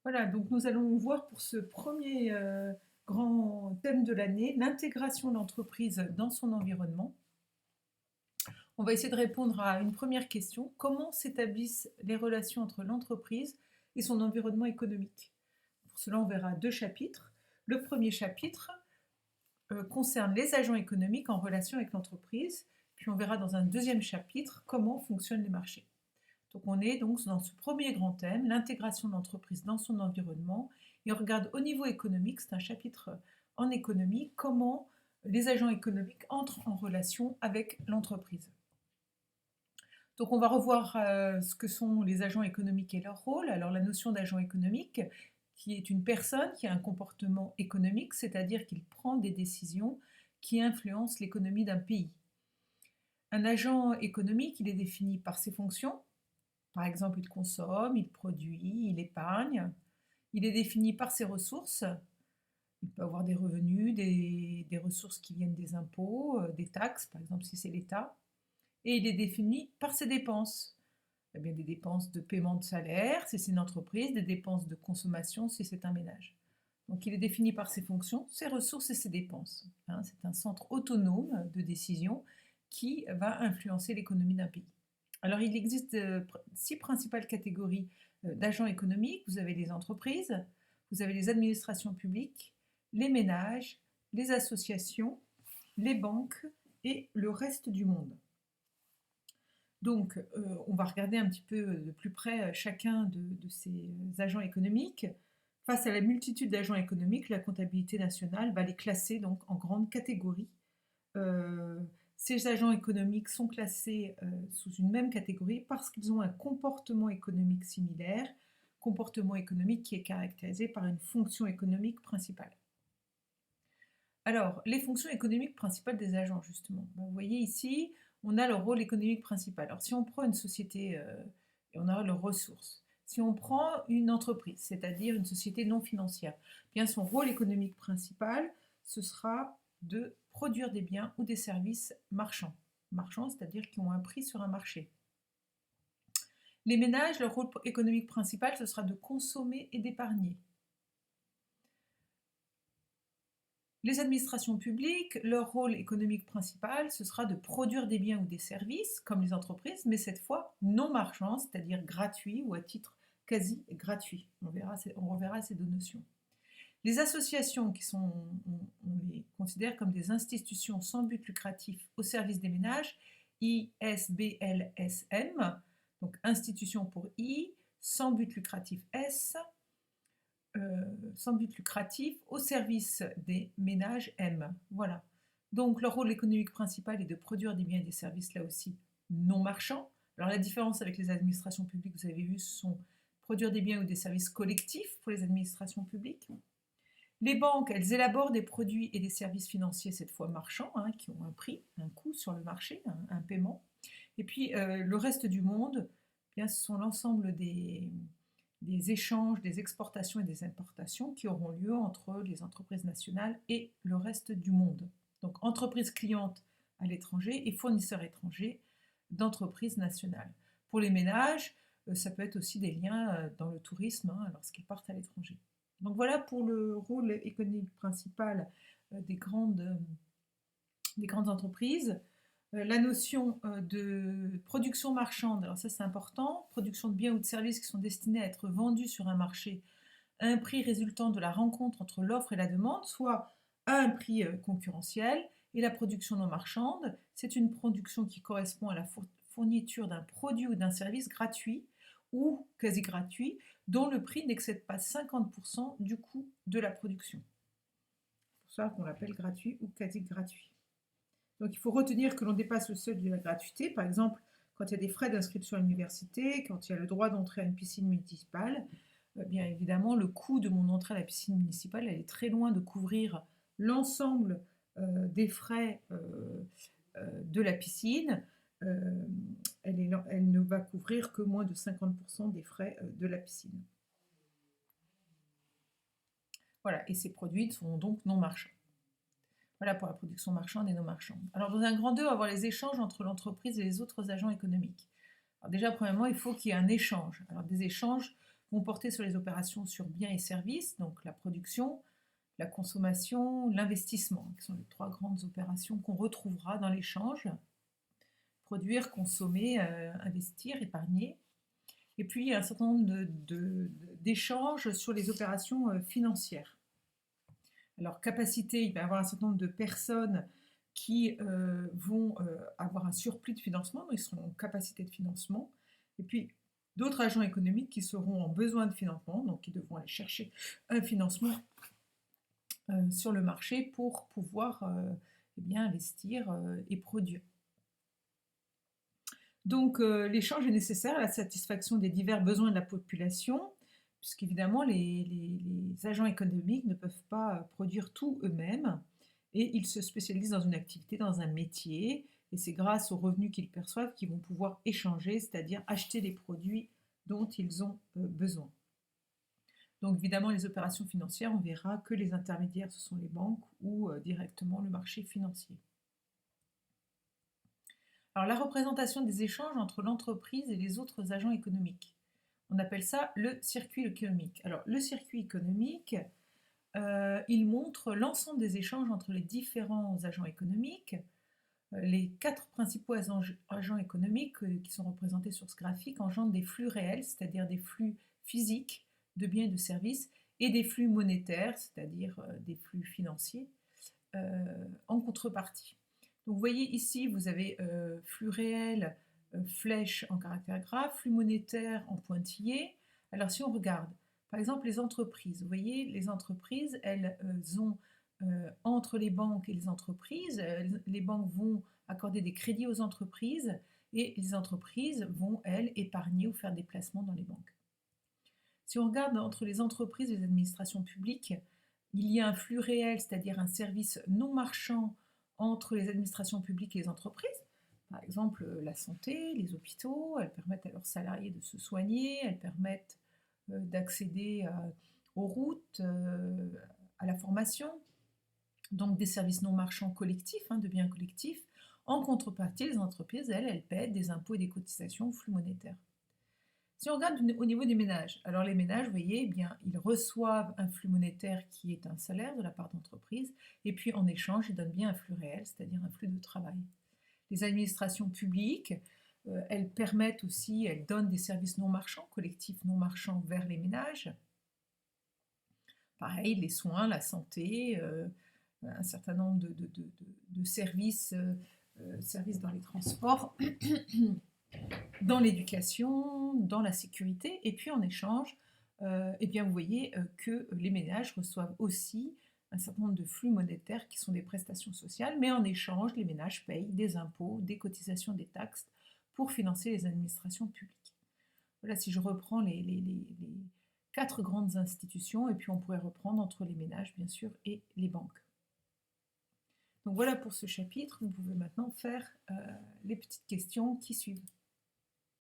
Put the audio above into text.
Voilà, donc nous allons voir pour ce premier grand thème de l'année, l'intégration de l'entreprise dans son environnement. On va essayer de répondre à une première question. Comment s'établissent les relations entre l'entreprise et son environnement économique? Pour cela, on verra deux chapitres. Le premier chapitre concerne les agents économiques en relation avec l'entreprise. Puis on verra dans un deuxième chapitre comment fonctionnent les marchés. Donc on est donc dans ce premier grand thème, l'intégration de l'entreprise dans son environnement, et on regarde au niveau économique, c'est un chapitre en économie, comment les agents économiques entrent en relation avec l'entreprise. Donc on va revoir ce que sont les agents économiques et leur rôle. Alors la notion d'agent économique, qui est une personne qui a un comportement économique, c'est-à-dire qu'il prend des décisions qui influencent l'économie d'un pays. Un agent économique, il est défini par ses fonctions. Par exemple, il consomme, il produit, il épargne. Il est défini par ses ressources. Il peut avoir des revenus, des ressources qui viennent des impôts, des taxes, par exemple si c'est l'État. Et il est défini par ses dépenses. Eh bien, des dépenses de paiement de salaire si c'est une entreprise, des dépenses de consommation si c'est un ménage. Donc il est défini par ses fonctions, ses ressources et ses dépenses. C'est un centre autonome de décision qui va influencer l'économie d'un pays. Alors il existe 6 principales catégories d'agents économiques. Vous avez les entreprises, vous avez les administrations publiques, les ménages, les associations, les banques et le reste du monde. Donc on va regarder un petit peu de plus près chacun de ces agents économiques. Face à la multitude d'agents économiques, la comptabilité nationale va les classer donc en grandes catégories. Ces agents économiques sont classés sous une même catégorie parce qu'ils ont un comportement économique similaire, comportement économique qui est caractérisé par une fonction économique principale. Alors, les fonctions économiques principales des agents, justement. Vous voyez ici, on a leur rôle économique principal. Alors, si on prend une société, et on a leurs ressources. Si on prend une entreprise, c'est-à-dire une société non financière, bien son rôle économique principal, ce sera de produire des biens ou des services marchands. Marchands, c'est-à-dire qui ont un prix sur un marché. Les ménages, leur rôle économique principal, ce sera de consommer et d'épargner. Les administrations publiques, leur rôle économique principal, ce sera de produire des biens ou des services, comme les entreprises, mais cette fois non marchands, c'est-à-dire gratuits ou à titre quasi gratuit. On reverra ces deux notions. Les associations, on les considère comme des institutions sans but lucratif au service des ménages, ISBLSM, donc institution pour I, sans but lucratif S, sans but lucratif au service des ménages M. Voilà. Donc leur rôle économique principal est de produire des biens et des services là aussi non marchands. Alors la différence avec les administrations publiques, vous avez vu, ce sont produire des biens ou des services collectifs pour les administrations publiques. Les banques, elles élaborent des produits et des services financiers, cette fois marchands, qui ont un prix, un coût sur le marché, un paiement. Et puis le reste du monde, bien, ce sont l'ensemble des échanges, des exportations et des importations qui auront lieu entre les entreprises nationales et le reste du monde. Donc entreprises clientes à l'étranger et fournisseurs étrangers d'entreprises nationales. Pour les ménages, ça peut être aussi des liens dans le tourisme lorsqu'ils partent à l'étranger. Donc voilà pour le rôle économique principal des grandes entreprises. La notion de production marchande, alors ça c'est important, production de biens ou de services qui sont destinés à être vendus sur un marché à un prix résultant de la rencontre entre l'offre et la demande, soit à un prix concurrentiel. Et la production non marchande, c'est une production qui correspond à la fourniture d'un produit ou d'un service gratuit ou quasi gratuit, dont le prix n'excède pas 50% du coût de la production. C'est pour ça qu'on l'appelle gratuit ou quasi gratuit. Donc il faut retenir que l'on dépasse le seuil de la gratuité, par exemple quand il y a des frais d'inscription à l'université, quand il y a le droit d'entrée à une piscine municipale. Bien évidemment, le coût de mon entrée à la piscine municipale, elle est très loin de couvrir l'ensemble des frais de la piscine. Elle ne va couvrir que moins de 50% des frais de la piscine. Voilà, et ces produits sont donc non marchands. Voilà pour la production marchande et non marchande. Alors dans un grand 2, on va voir les échanges entre l'entreprise et les autres agents économiques. Alors déjà, premièrement, il faut qu'il y ait un échange. Alors des échanges vont porter sur les opérations sur biens et services, donc la production, la consommation, l'investissement, qui sont les 3 grandes opérations qu'on retrouvera dans l'échange. Produire, consommer, investir, épargner. Et puis, il y a un certain nombre d'échanges sur les opérations financières. Alors, capacité, il va y avoir un certain nombre de personnes qui vont avoir un surplus de financement, donc ils seront en capacité de financement. Et puis, d'autres agents économiques qui seront en besoin de financement, donc qui devront aller chercher un financement sur le marché pour pouvoir eh bien, investir et produire. Donc, l'échange est nécessaire à la satisfaction des divers besoins de la population, puisqu'évidemment, les agents économiques ne peuvent pas produire tout eux-mêmes, et ils se spécialisent dans une activité, dans un métier, et c'est grâce aux revenus qu'ils perçoivent qu'ils vont pouvoir échanger, c'est-à-dire acheter les produits dont ils ont besoin. Donc, évidemment, les opérations financières, on verra que les intermédiaires, ce sont les banques ou directement le marché financier. Alors, la représentation des échanges entre l'entreprise et les autres agents économiques. On appelle ça le circuit économique. Alors, le circuit économique, il montre l'ensemble des échanges entre les différents agents économiques. Les 4 principaux agents économiques qui sont représentés sur ce graphique engendrent des flux réels, c'est-à-dire des flux physiques de biens et de services, et des flux monétaires, c'est-à-dire des flux financiers, en contrepartie. Donc vous voyez ici, vous avez flux réel, flèche en caractère grave, flux monétaire en pointillé. Alors si on regarde, par exemple les entreprises, vous voyez, les entreprises, elles ont entre les banques et les entreprises, les banques vont accorder des crédits aux entreprises et les entreprises vont, elles, épargner ou faire des placements dans les banques. Si on regarde entre les entreprises et les administrations publiques, il y a un flux réel, c'est-à-dire un service non marchand entre les administrations publiques et les entreprises. Par exemple, la santé, les hôpitaux, elles permettent à leurs salariés de se soigner, elles permettent d'accéder aux routes, à la formation, donc des services non marchands collectifs, de biens collectifs. En contrepartie, les entreprises, elles paient des impôts et des cotisations au flux monétaire. Si on regarde au niveau des ménages, alors les ménages, vous voyez, eh bien, ils reçoivent un flux monétaire qui est un salaire de la part d'entreprise, et puis en échange, ils donnent bien un flux réel, c'est-à-dire un flux de travail. Les administrations publiques, elles permettent aussi, elles donnent des services non marchands, collectifs non marchands vers les ménages. Pareil, les soins, la santé, un certain nombre de services, services dans les transports, dans l'éducation, dans la sécurité, et puis en échange, eh bien vous voyez que les ménages reçoivent aussi un certain nombre de flux monétaires qui sont des prestations sociales, mais en échange, les ménages payent des impôts, des cotisations, des taxes pour financer les administrations publiques. Voilà, si je reprends les 4 grandes institutions, et puis on pourrait reprendre entre les ménages, bien sûr, et les banques. Donc voilà pour ce chapitre, vous pouvez maintenant faire les petites questions qui suivent.